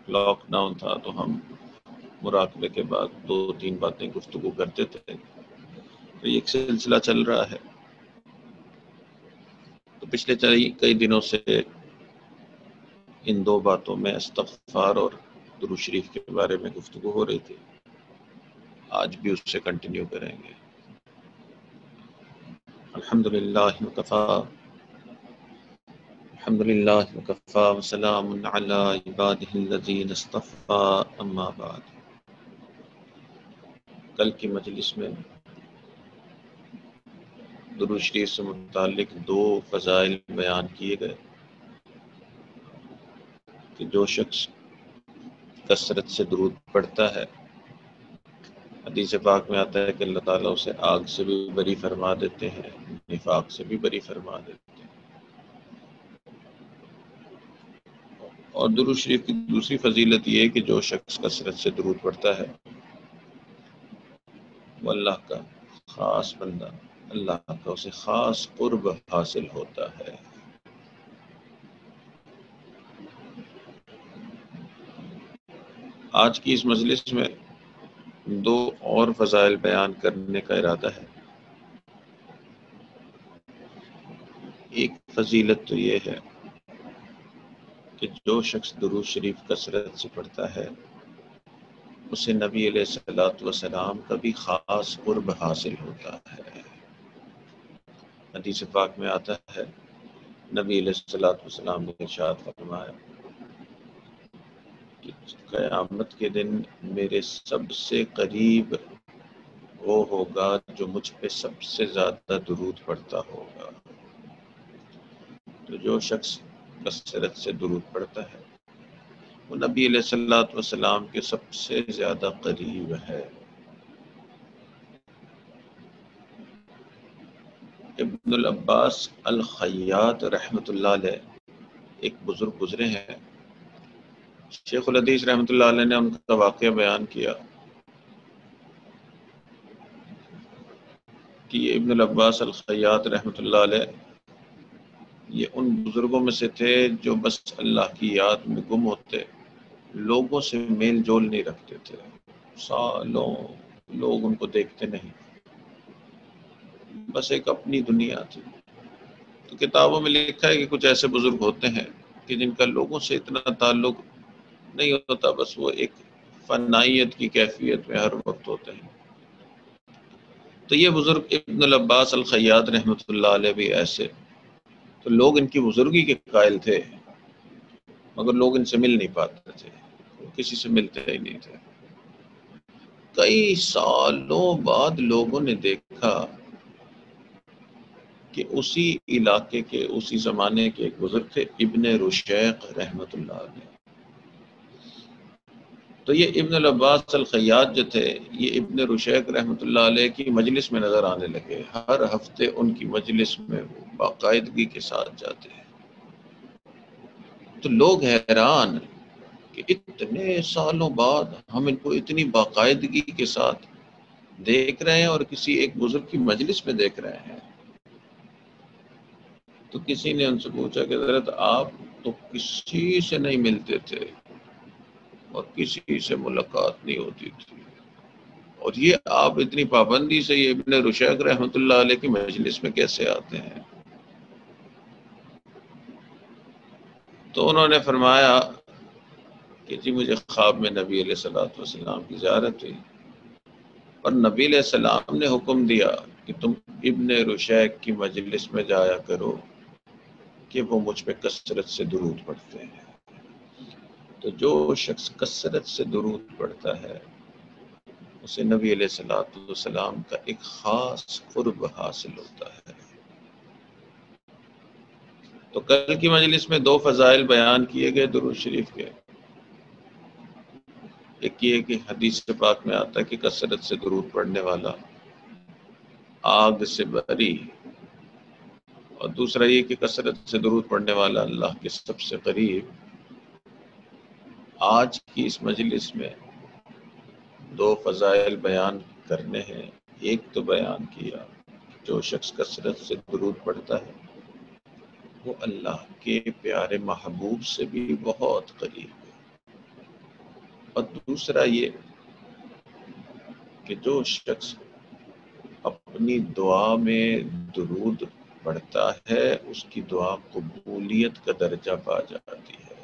Lock down تھا تو ہم مراقبے کے بعد 2-3 باتیں گفتگو کرتے تھے. تو یہ ایک سلسلہ چل رہا ہے. تو پچھلے کئی دنوں سے ان 2 باتوں میں استغفار اور درود شریف کے بارے میں گفتگو ہو رہی تھی. آج بھی اس سے کنٹینیو کریں گے. الحمدللہ وکفی وسلام علی عبادہ الذین اصطفی اما بعد. کل کی مجلس میں درود شریف سے متعلق 2 فضائل بیان کیے گئے کہ جو شخص کثرت سے درود پڑھتا ہے، حدیث پاک میں آتا ہے کہ اللہ تعالیٰ اسے آگ سے بھی بری فرما دیتے ہیں، نفاق سے بھی بری فرما دیتے ہیں. اور درود شریف کی دوسری فضیلت یہ ہے کہ جو شخص کثرت سے درود پڑھتا ہے وہ اللہ کا خاص بندہ، اللہ کا اسے خاص قرب حاصل ہوتا ہے. آج کی اس مجلس میں 2 اور فضائل بیان کرنے کا ارادہ ہے. ایک فضیلت تو یہ ہے کہ جو شخص درود شریف کثرت سے پڑھتا ہے اسے نبی علیہ السلام کا بھی خاص قرب حاصل ہوتا ہے. حدیث پاک میں آتا ہے نبی علیہ السلام نے ارشاد فرمایا کہ قیامت کے دن میرے سب سے قریب وہ ہوگا جو مجھ پہ سب سے زیادہ درود پڑھتا ہوگا. تو جو شخص کثرت سے درود پڑھتا ہے وہ نبی علیہ السلام کے سب سے زیادہ قریب ہے. ابن العباس الخیاط رحمۃ اللہ علیہ ایک بزرگ گزرے ہیں. شیخ الحدیث رحمۃ اللہ علیہ نے ان کا واقعہ بیان کیا کہ یہ ابن العباس الخیاط رحمۃ اللہ علیہ یہ ان بزرگوں میں سے تھے جو بس اللہ کی یاد میں گم ہوتے، لوگوں سے میل جول نہیں رکھتے تھے. سالوں لوگ ان کو دیکھتے نہیں، بس ایک اپنی دنیا تھی. تو کتابوں میں لکھا ہے کہ کچھ ایسے بزرگ ہوتے ہیں کہ جن کا لوگوں سے اتنا تعلق نہیں ہوتا، بس وہ ایک فنائیت کی کیفیت میں ہر وقت ہوتے ہیں. تو یہ بزرگ ابن العباس الخیاط رحمۃ اللہ علیہ بھی ایسے. تو لوگ ان کی بزرگی کے قائل تھے مگر لوگ ان سے مل نہیں پاتے تھے، کسی سے ملتے ہی نہیں تھے. کئی سالوں بعد لوگوں نے دیکھا کہ اسی علاقے کے اسی زمانے کے ایک بزرگ تھے ابن رشیق رحمۃ اللہ علیہ. تو یہ ابن العباس الخیاط جو تھے یہ ابن رشیق رحمۃ اللہ علیہ کی مجلس میں نظر آنے لگے. ہر ہفتے ان کی مجلس میں وہ باقاعدگی کے ساتھ جاتے ہیں. تو لوگ حیران کہ اتنے سالوں بعد ہم ان کو اتنی باقاعدگی کے ساتھ دیکھ رہے ہیں اور کسی ایک بزرگ کی مجلس میں دیکھ رہے ہیں. تو کسی نے ان سے پوچھا کہ حضرت آپ تو کسی سے نہیں ملتے تھے اور کسی سے ملاقات نہیں ہوتی تھی، اور یہ آپ اتنی پابندی سے یہ ابن رشیق رحمۃ اللہ علیہ کی مجلس میں کیسے آتے ہیں؟ تو انہوں نے فرمایا کہ جی مجھے خواب میں نبی علیہ السلام کی زیارت ہوئی اور نبی علیہ السلام نے حکم دیا کہ تم ابن رشیق کی مجلس میں جایا کرو کہ وہ مجھ پہ کثرت سے درود پڑھتے ہیں. تو جو شخص کثرت سے درود پڑھتا ہے اسے نبی علیہ السلام کا ایک خاص قرب حاصل ہوتا ہے. تو کل کی مجلس میں 2 فضائل بیان کیے گئے درود شریف کے. ایک یہ کہ حدیث پاک میں آتا ہے کہ کثرت سے درود پڑھنے والا آگ سے بری، اور دوسرا یہ کہ کثرت سے درود پڑھنے والا اللہ کے سب سے قریب. آج کی اس مجلس میں 2 فضائل بیان کرنے ہیں. ایک تو بیان کیا جو شخص کثرت سے درود پڑھتا ہے وہ اللہ کے پیارے محبوب سے بھی بہت قریب ہے. اور دوسرا یہ کہ جو شخص اپنی دعا میں درود پڑھتا ہے اس کی دعا قبولیت کا درجہ پا جاتی ہے۔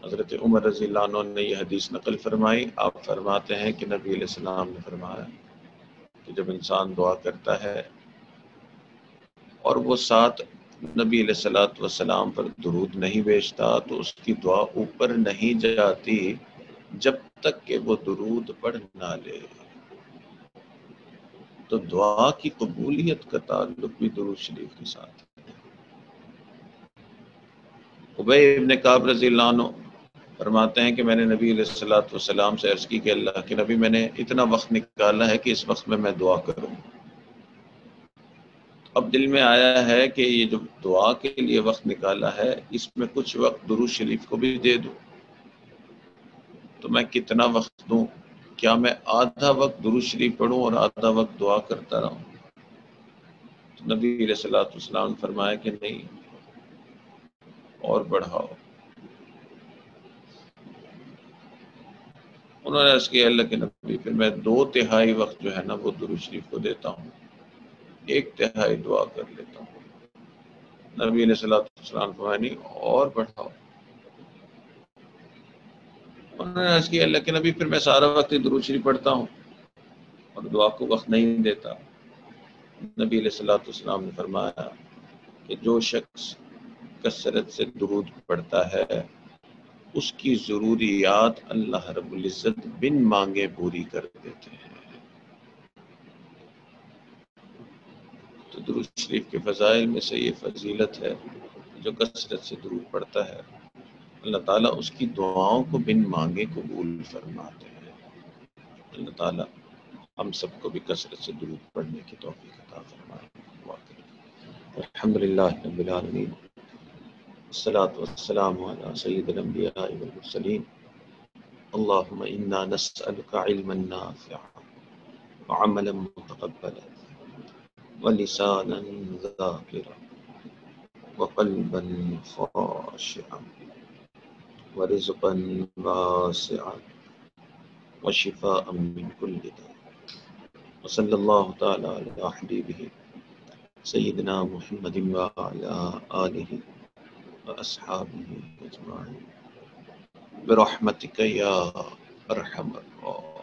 حضرت عمر رضی اللہ عنہ نے یہ حدیث نقل فرمائی، آپ فرماتے ہیں کہ نبی علیہ السلام نے فرمایا کہ جب انسان دعا کرتا ہے اور وہ ساتھ نبی علیہ السلام پر درود نہیں بھیجتا تو اس کی دعا اوپر نہیں جاتی جب تک کہ وہ درود پڑھ نہ لے۔ تو دعا کی قبولیت کا تعلق بھی درود شریف کے ساتھ ہے۔ ابی ابن کعب رضی اللہ عنہ فرماتے ہیں کہ میں نے نبی علیہ السلام سے عرض کی کہ اللہ کے نبی، میں نے اتنا وقت نکالا ہے کہ اس وقت میں دعا کروں۔ اب دل میں آیا ہے کہ یہ جو دعا کے لیے وقت نکالا ہے اس میں کچھ وقت درود شریف کو بھی دے دوں، تو میں کتنا وقت دوں؟ کیا میں آدھا وقت درود شریف پڑھوں اور آدھا وقت دعا کرتا رہوں؟ تو نبی علیہ السلام نے فرمایا کہ نہیں، اور بڑھاؤ۔ انہوں نے عرض کیا اللہ کے نبی، پھر میں 2/3 وقت جو ہے نا وہ درود شریف کو دیتا ہوں، 1/3 دعا کر لیتا ہوں۔ نبی علیہ السلام فرمایا نہیں، اور بڑھاؤ۔ انہوں نے عرض کیا اللہ کے نبی، پھر میں سارا وقت درود شریف پڑھتا ہوں اور دعا کو وقت نہیں دیتا۔ نبی علیہ السلام نے فرمایا کہ جو شخص کثرت سے درود پڑھتا ہے اس کی ضروریات اللہ رب العزت بن مانگے پوری کر دیتے ہیں۔ تو درود شریف کے فضائل میں سے یہ فضیلت ہے، جو کثرت سے درود پڑھتا ہے اللہ تعالیٰ اس کی دعاؤں کو بن مانگے قبول فرماتے ہیں۔ اللہ تعالیٰ ہم سب کو بھی کثرت سے درود پڑھنے کی توفیق عطا فرمائے۔ الحمدللہ رب العالمین، الصلاۃ والسلام علی سید الانبیاء والمرسلین، اللہم انا نسألک علما نافعا وعملا متقبلا ولسانا ذاکرا وقلبا خاشعا ورزقا واسعا وشفاء من كل داء، وصلی اللہ تعالی علی حبیبہ سیدنا محمد وعلی آلہ وأصحابه أجمعين برحمتك يا أرحم الراحمين۔